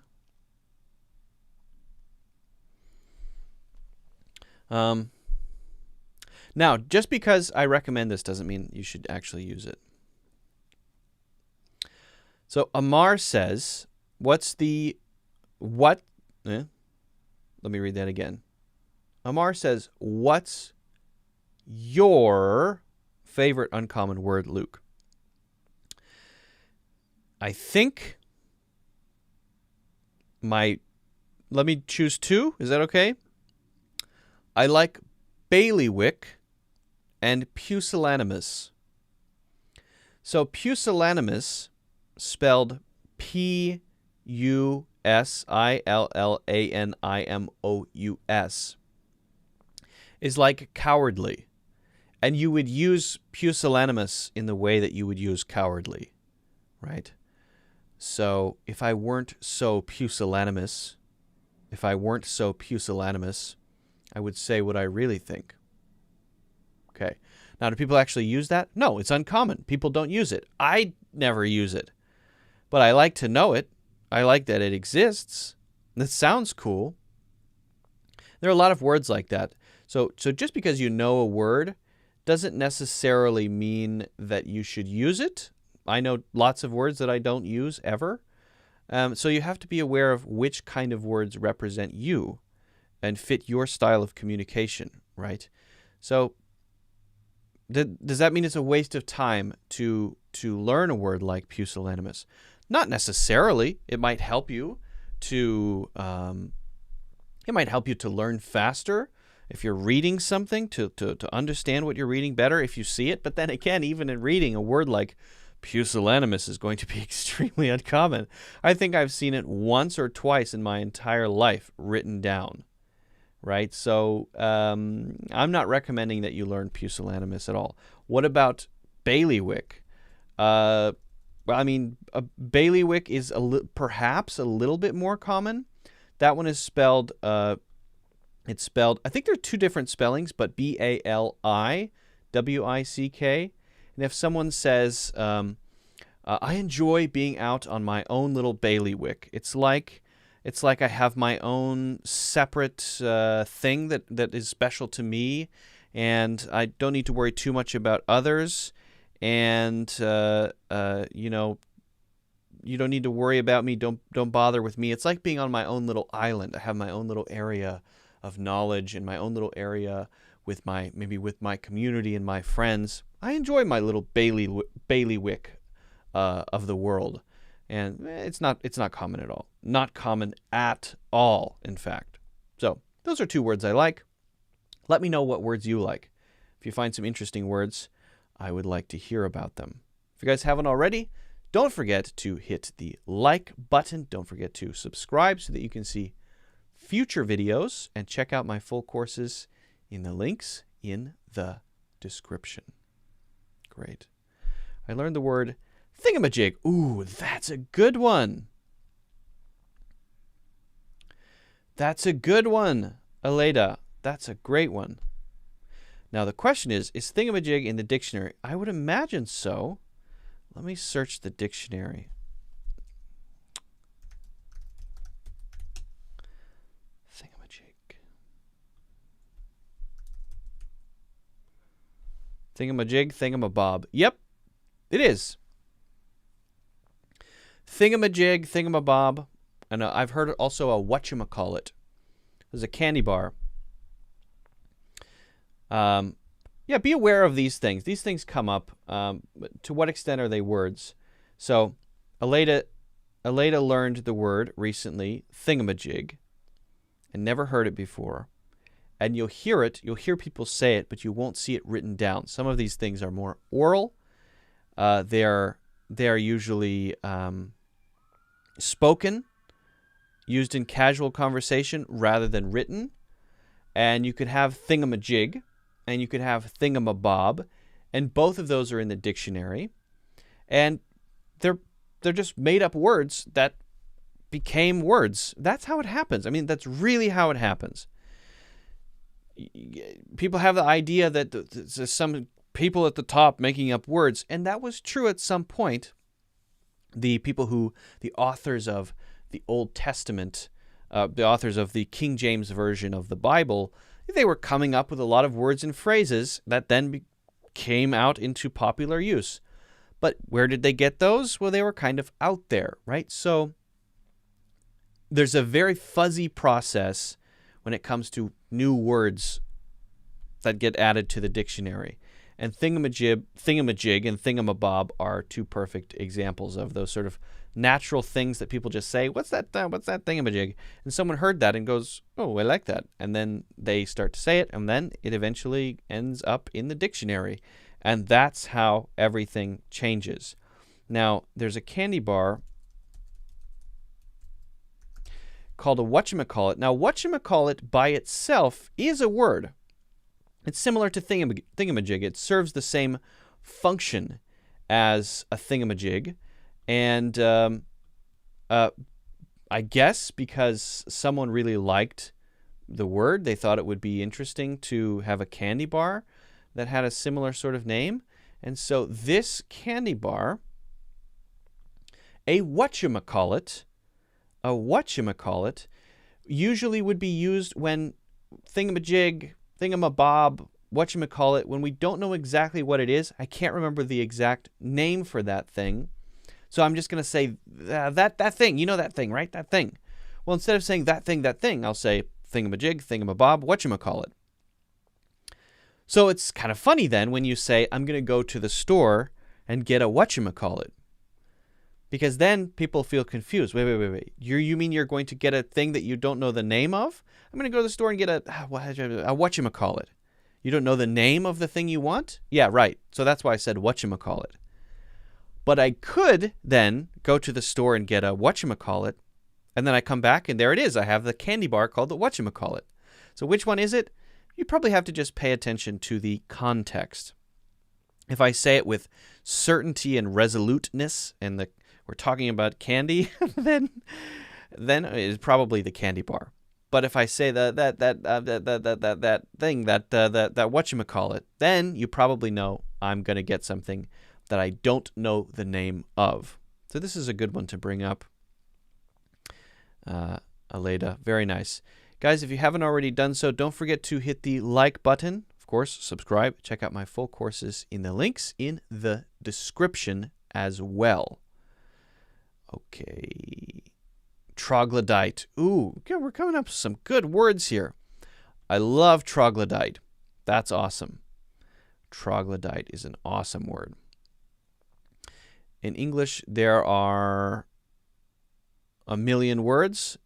Now, just because I recommend this doesn't mean you should actually use it. So Amar says, Let me read that again. Amar says, what's your favorite uncommon word, Luke? I think let me choose two. Is that okay? I like bailiwick and pusillanimous. So pusillanimous, spelled Pusillanimous, is like cowardly. And you would use pusillanimous in the way that you would use cowardly, right? So if I weren't so pusillanimous, I would say what I really think. Okay. Now, do people actually use that? No, it's uncommon. People don't use it. I never use it. But I like to know it. I like that it exists. That sounds cool. There are a lot of words like that. So just because you know a word doesn't necessarily mean that you should use it. I know lots of words that I don't use ever. So you have to be aware of which kind of words represent you and fit your style of communication, right? So does that mean it's a waste of time to learn a word like pusillanimous? Not necessarily. It might help you to learn faster if you're reading something, to understand what you're reading better if you see it. But then again, even in reading, a word like pusillanimous is going to be extremely uncommon. I think I've seen it once or twice in my entire life written down, right? So I'm not recommending that you learn pusillanimous at all. What about bailiwick? Well, I mean, a bailiwick is perhaps a little bit more common. That one is spelled, I think there are two different spellings, but Bailiwick. And if someone says, I enjoy being out on my own little bailiwick, it's like I have my own separate thing that is special to me, and I don't need to worry too much about others. And you don't need to worry about me. Don't bother with me. It's like being on my own little island. I have my own little area of knowledge and my own little area with my community and my friends. I enjoy my little bailiwick of the world, and it's not common at all. Not common at all, in fact. So those are two words I like. Let me know what words you like. If you find some interesting words, I would like to hear about them. If you guys haven't already, don't forget to hit the like button. Don't forget to subscribe so that you can see future videos, and check out my full courses in the links in the description. Great. I learned the word thingamajig. Ooh, that's a good one. That's a good one, Aleda. That's a great one. Now, the question is thingamajig in the dictionary? I would imagine so. Let me search the dictionary. Thingamajig, thingamabob. Yep, it is. Thingamajig, thingamabob. And I've heard also a whatchamacallit. There's a candy bar. Yeah, be aware of these things. These things come up. To what extent are they words? So, Aleda learned the word recently, thingamajig, and never heard it before. And you'll hear people say it, but you won't see it written down. Some of these things are more oral. They are usually spoken, used in casual conversation rather than written. And you could have thingamajig, and you could have thingamabob, and both of those are in the dictionary. And they're just made up words that became words. That's how it happens. I mean, that's really how it happens. People have the idea that there's some people at the top making up words, and that was true at some point. The authors of the Old Testament, the authors of the King James Version of the Bible, they were coming up with a lot of words and phrases that then came out into popular use. But where did they get those? Well, they were kind of out there, right? So there's a very fuzzy process when it comes to new words that get added to the dictionary. And thingamajig and thingamabob are two perfect examples of those sort of natural things that people just say, what's that thingamajig? And someone heard that and goes, oh, I like that. And then they start to say it, and then it eventually ends up in the dictionary. And that's how everything changes. Now, there's a candy bar called a whatchamacallit. Now, whatchamacallit by itself is a word. It's similar to thingamajig. It serves the same function as a thingamajig. And I guess because someone really liked the word, they thought it would be interesting to have a candy bar that had a similar sort of name. And so this candy bar, a whatchamacallit, usually would be used when thingamajig, thingamabob, whatchamacallit, when we don't know exactly what it is. I can't remember the exact name for that thing. So I'm just going to say that thing. You know that thing, right? That thing. Well, instead of saying that thing, I'll say thingamajig, thingamabob, whatchamacallit. So it's kind of funny then when you say, I'm going to go to the store and get a whatchamacallit. Because then people feel confused. Wait. You mean you're going to get a thing that you don't know the name of? I'm going to go to the store and get a whatchamacallit. You don't know the name of the thing you want? Yeah, right. So that's why I said whatchamacallit. But I could then go to the store and get a whatchamacallit, and then I come back and there it is. I have the candy bar called the whatchamacallit. So which one is it? You probably have to just pay attention to the context. If I say it with certainty and resoluteness, and we're talking about candy, then it's probably the candy bar. But if I say that thing, that whatchamacallit, then you probably know I'm going to get something that I don't know the name of. So this is a good one to bring up. Aleda, very nice. Guys, if you haven't already done so, don't forget to hit the like button. Of course, subscribe. Check out my full courses in the links in the description as well. Okay. Troglodyte. Ooh, okay, we're coming up with some good words here. I love troglodyte. That's awesome. Troglodyte is an awesome word. In English, there are a million words,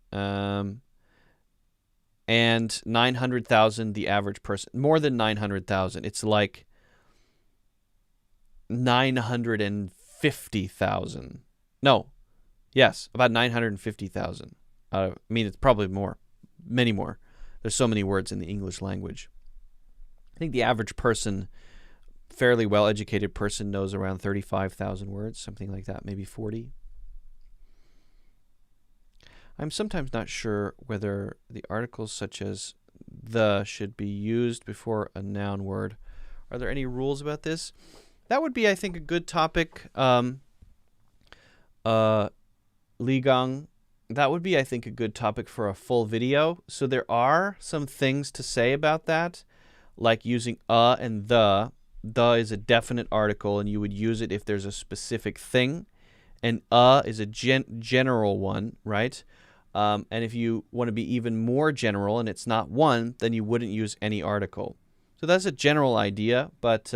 and 900,000 the average person. More than 900,000. It's like 950,000. No. Yes, about 950,000. I mean, it's probably more. Many more. There's so many words in the English language. I think the average person, fairly well-educated person, knows around 35,000 words, something like that, maybe 40. I'm sometimes not sure whether the articles such as the should be used before a noun word. Are there any rules about this? That would be, I think, a good topic. Ligang, that would be, I think, a good topic for a full video. So there are some things to say about that, like using and the. The is a definite article, and you would use it if there's a specific thing. And is a general one, right? And if you want to be even more general and it's not one, then you wouldn't use any article. So that's a general idea, but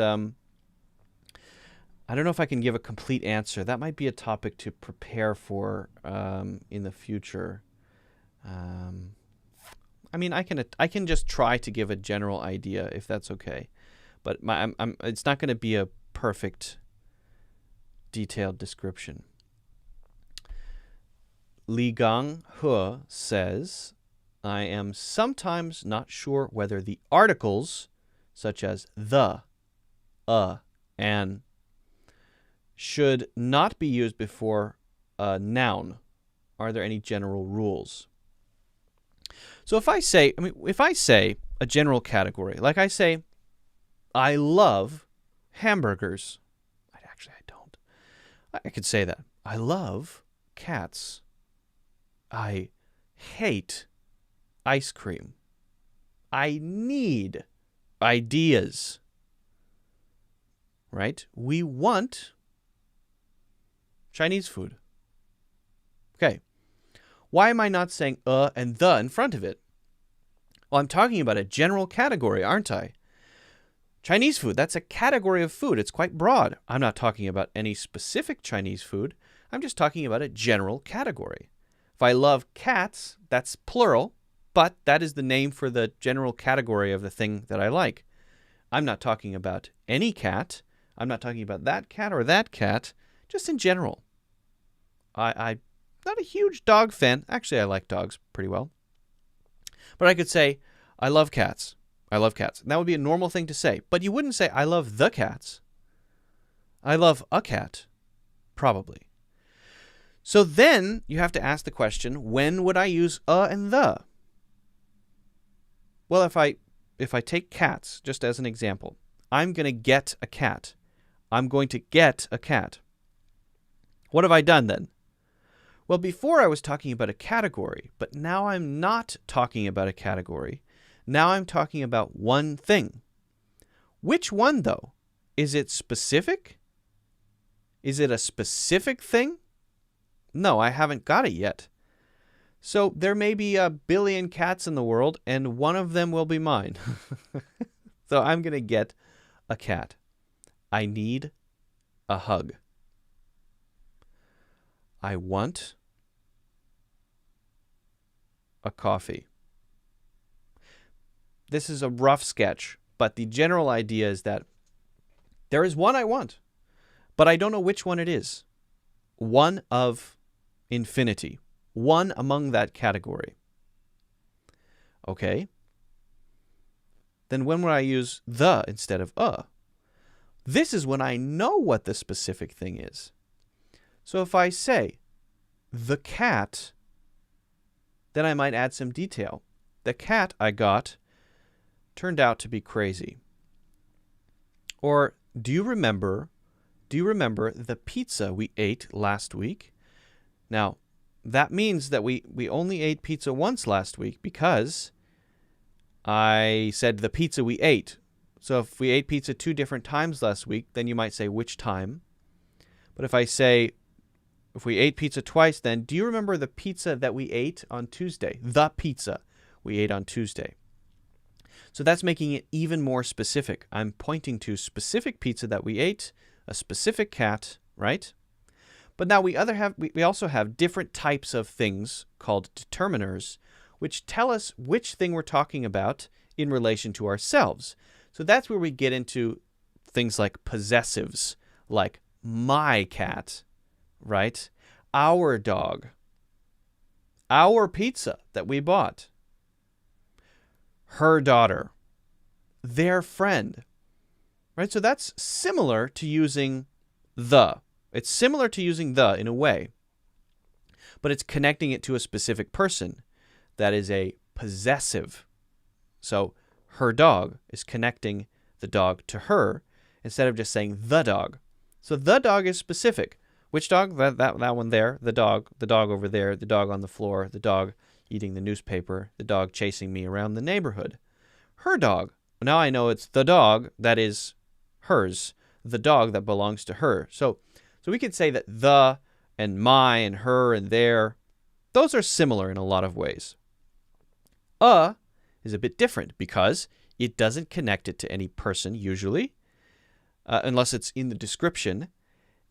I don't know if I can give a complete answer. That might be a topic to prepare for in the future. I mean, I can just try to give a general idea if that's okay, but it's not going to be a perfect, detailed description. Li Gang He says, I am sometimes not sure whether the articles, such as the, and, should not be used before a noun. Are there any general rules? So if I say a general category, like I say, I love hamburgers. Actually, I don't. I could say that. I love cats. I hate ice cream. I need ideas. Right? We want Chinese food. Okay. Why am I not saying and the in front of it? Well, I'm talking about a general category, aren't I? Chinese food, that's a category of food. It's quite broad. I'm not talking about any specific Chinese food. I'm just talking about a general category. If I love cats, that's plural, but that is the name for the general category of the thing that I like. I'm not talking about any cat. I'm not talking about that cat or that cat, just in general. I'm not a huge dog fan. Actually, I like dogs pretty well. But I could say, I love cats. I love cats. And that would be a normal thing to say. But you wouldn't say, I love the cats. I love a cat. Probably. So then you have to ask the question, when would I use and the? Well, if I take cats, just as an example, I'm going to get a cat. I'm going to get a cat. What have I done then? Well, before I was talking about a category, but now I'm not talking about a category. Now I'm talking about one thing. Which one, though? Is it specific? Is it a specific thing? No, I haven't got it yet. So there may be 1 billion cats in the world, and one of them will be mine. So I'm going to get a cat. I need a hug. I want a coffee. This is a rough sketch, but the general idea is that there is one I want, but I don't know which one it is. One of infinity. One among that category. Okay. Then when would I use the instead of a? This is when I know what the specific thing is. So if I say the cat, then I might add some detail. The cat I got turned out to be crazy. Or do you remember the pizza we ate last week? Now, that means that we only ate pizza once last week because I said the pizza we ate. So if we ate pizza 2 different times last week, then you might say which time. But if I say if we ate pizza twice, then do you remember the pizza that we ate on Tuesday? The pizza we ate on Tuesday. So that's making it even more specific. I'm pointing to specific pizza that we ate, a specific cat, right? But now we also have different types of things called determiners, which tell us which thing we're talking about in relation to ourselves. So that's where we get into things like possessives, like my cat, right? Our dog, our pizza that we bought, her daughter, their friend, right? So that's similar to using the. It's similar to using the in a way, but it's connecting it to a specific person. That is a possessive. So her dog is connecting the dog to her instead of just saying the dog. So the dog is specific. Which dog? That one there. The dog over there. The dog on the floor. The dog eating the newspaper. The dog chasing me around the neighborhood. Her dog. Now I know it's the dog that is hers. The dog that belongs to her. So we could say that the and my and her and their, those are similar in a lot of ways. Is a bit different because it doesn't connect it to any person usually, unless it's in the description.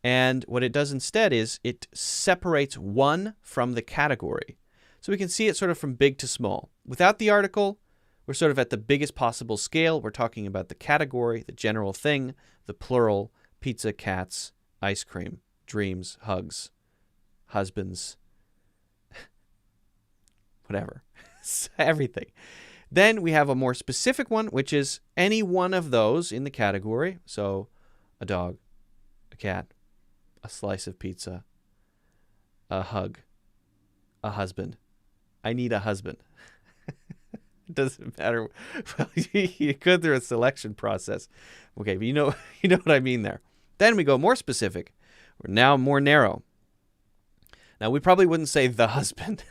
And what it does instead is it separates one from the category. So we can see it sort of from big to small. Without the article, we're sort of at the biggest possible scale. We're talking about the category, the general thing, the plural, pizza, cats, ice cream, dreams, hugs, husbands, whatever, everything. Then we have a more specific one, which is any one of those in the category. So a dog, a cat, a slice of pizza, a hug, a husband. I need a husband. It doesn't matter. Well, you go through a selection process. Okay, but you know what I mean there. Then we go more specific. We're now more narrow. Now, we probably wouldn't say the husband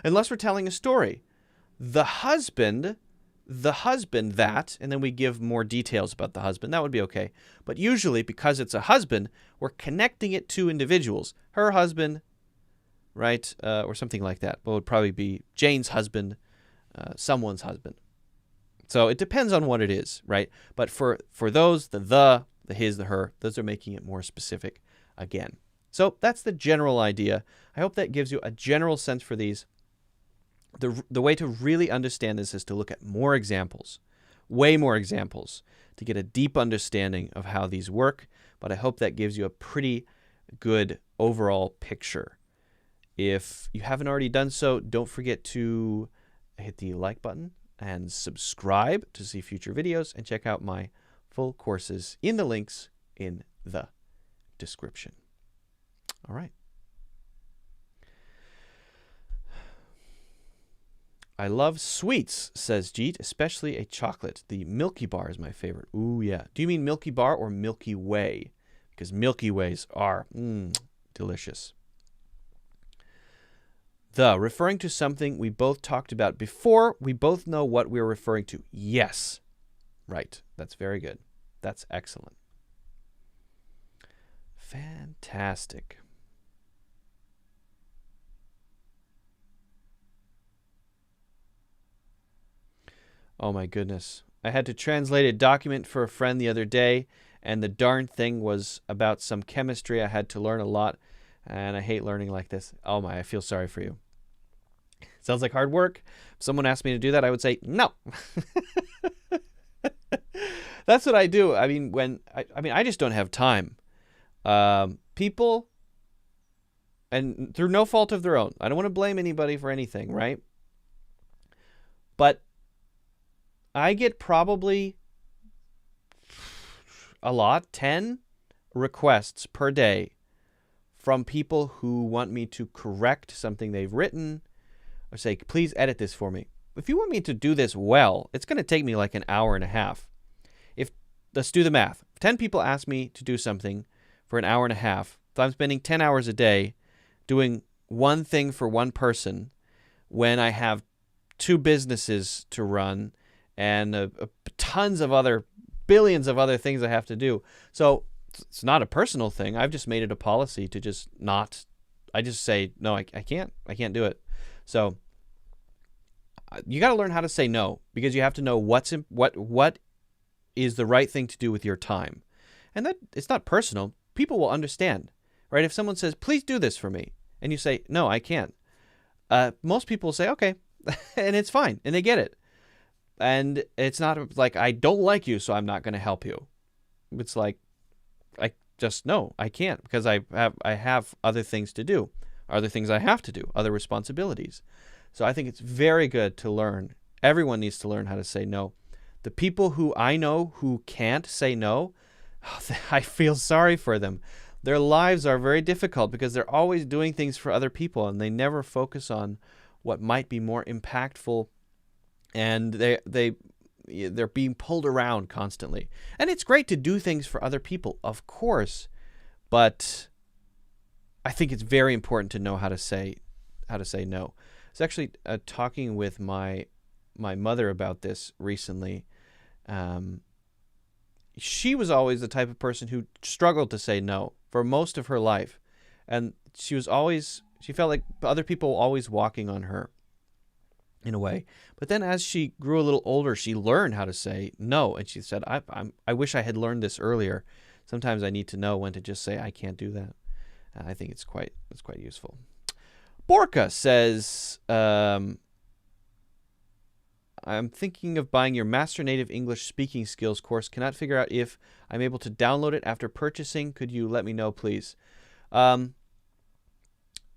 unless we're telling a story. The husband the husband that, and then we give more details about the husband, that would be okay. But usually, because it's a husband, we're connecting it to individuals. Her husband, right, or something like that. But it would probably be Jane's husband, someone's husband. So it depends on what it is, right? But for those, the his, the her, those are making it more specific again. So that's the general idea. I hope that gives you a general sense for these. The way to really understand this is to look at more examples, way more examples, to get a deep understanding of how these work. But I hope that gives you a pretty good overall picture. If you haven't already done so, don't forget to hit the like button and subscribe to see future videos, and check out my full courses in the links in the description. All right. I love sweets, says Jeet, especially a chocolate. The Milky Bar is my favorite. Ooh, yeah. Do you mean Milky Bar or Milky Way? Because Milky Ways are delicious. Referring to something we both talked about before, we both know what we're referring to. Yes. Right. That's very good. That's excellent. Fantastic. Oh my goodness. I had to translate a document for a friend the other day, and the darn thing was about some chemistry. I had to learn a lot, and I hate learning like this. Oh my, I feel sorry for you. Sounds like hard work. If someone asked me to do that, I would say no. That's what I do. I mean, I just don't have time. People, and through no fault of their own, I don't want to blame anybody for anything, right? But I get probably a lot, 10 requests per day from people who want me to correct something they've written or say, please edit this for me. If you want me to do this well, it's going to take me like an hour and a half. Let's do the math. If 10 people ask me to do something for an hour and a half, if I'm spending 10 hours a day doing one thing for one person when I have 2 businesses to run and tons of other, billions of other things I have to do. So it's not a personal thing. I've just made it a policy to just not, I just say, no, I can't do it. So you got to learn how to say no, because you have to know what is the right thing to do with your time. And that it's not personal. People will understand, right? If someone says, please do this for me, and you say, no, I can't. Most people will say, okay, and it's fine, and they get it. And it's not like, I don't like you, so I'm not going to help you. It's like, I just, no, I can't, because I have other things to do, other things I have to do, other responsibilities. So I think it's very good to learn. Everyone needs to learn how to say no. The people who I know who can't say no, I feel sorry for them. Their lives are very difficult because they're always doing things for other people, and they never focus on what might be more impactful, and they're being pulled around constantly. And it's great to do things for other people, of course, but I think it's very important to know how to say no. I was actually talking with my mother about this recently. She was always the type of person who struggled to say no for most of her life, and she felt like other people were always walking on her in a way. But then as she grew a little older, she learned how to say no, and she said, I wish I had learned this earlier. Sometimes I need to know when to just say I can't do that. I think it's quite useful. Borka says, I'm thinking of buying your Master Native English Speaking Skills course. Cannot figure out if I'm able to download it after purchasing. Could you let me know, please?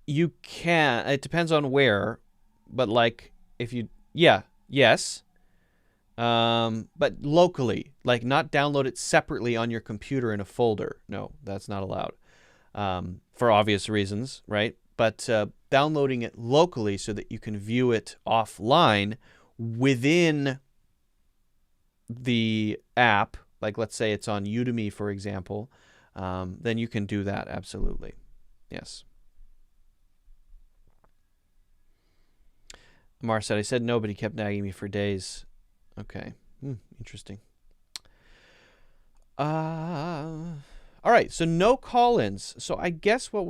You can. It depends on where, but like if you, yes. But locally, like not download it separately on your computer in a folder. No, that's not allowed, for obvious reasons, right? But downloading it locally so that you can view it offline within the app, like let's say it's on Udemy, for example, then you can do that, absolutely. Yes. Amar said, I said no, but he kept nagging me for days. Okay. Interesting. All right. So no call-ins. So I guess what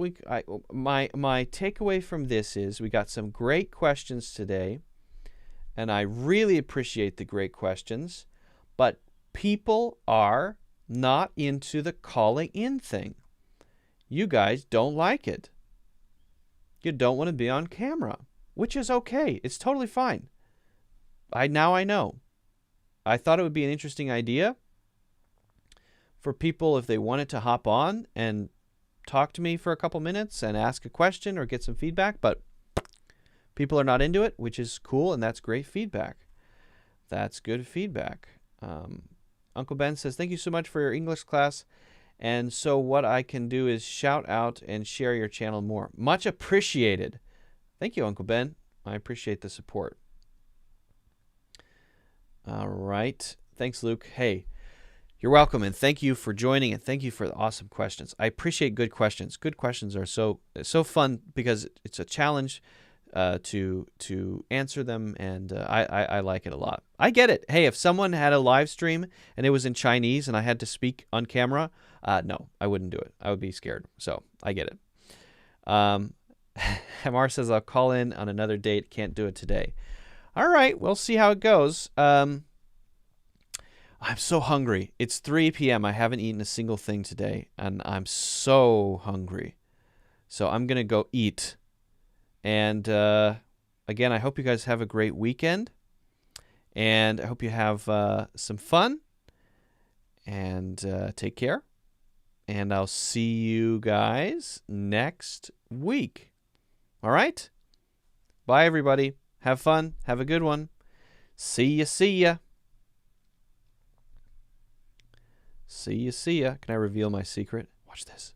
my takeaway from this is we got some great questions today, and I really appreciate the great questions, but people are not into the calling in thing. You guys don't like it. You don't want to be on camera, which is okay. It's totally fine. Now I know. I thought it would be an interesting idea for people if they wanted to hop on and talk to me for a couple minutes and ask a question or get some feedback, but people are not into it, which is cool, and that's great feedback. That's good feedback. Uncle Ben says, thank you so much for your English class. And so what I can do is shout out and share your channel more. Much appreciated. Thank you, Uncle Ben. I appreciate the support. All right. Thanks, Luke. Hey, you're welcome, and thank you for joining, and thank you for the awesome questions. I appreciate good questions. Good questions are so fun because it's a challenge to answer them, and I like it a lot. I get it. Hey, if someone had a live stream and it was in Chinese and I had to speak on camera, no, I wouldn't do it. I would be scared. So I get it. Hamar says, I'll call in on another date. Can't do it today. All right, we'll see how it goes. I'm so hungry. It's 3 p.m. I haven't eaten a single thing today, and I'm so hungry. So I'm going to go eat. And again, I hope you guys have a great weekend. And I hope you have some fun. And take care. And I'll see you guys next week. All right? Bye, everybody. Have fun. Have a good one. See ya. See ya. See ya. See ya. Can I reveal my secret? Watch this.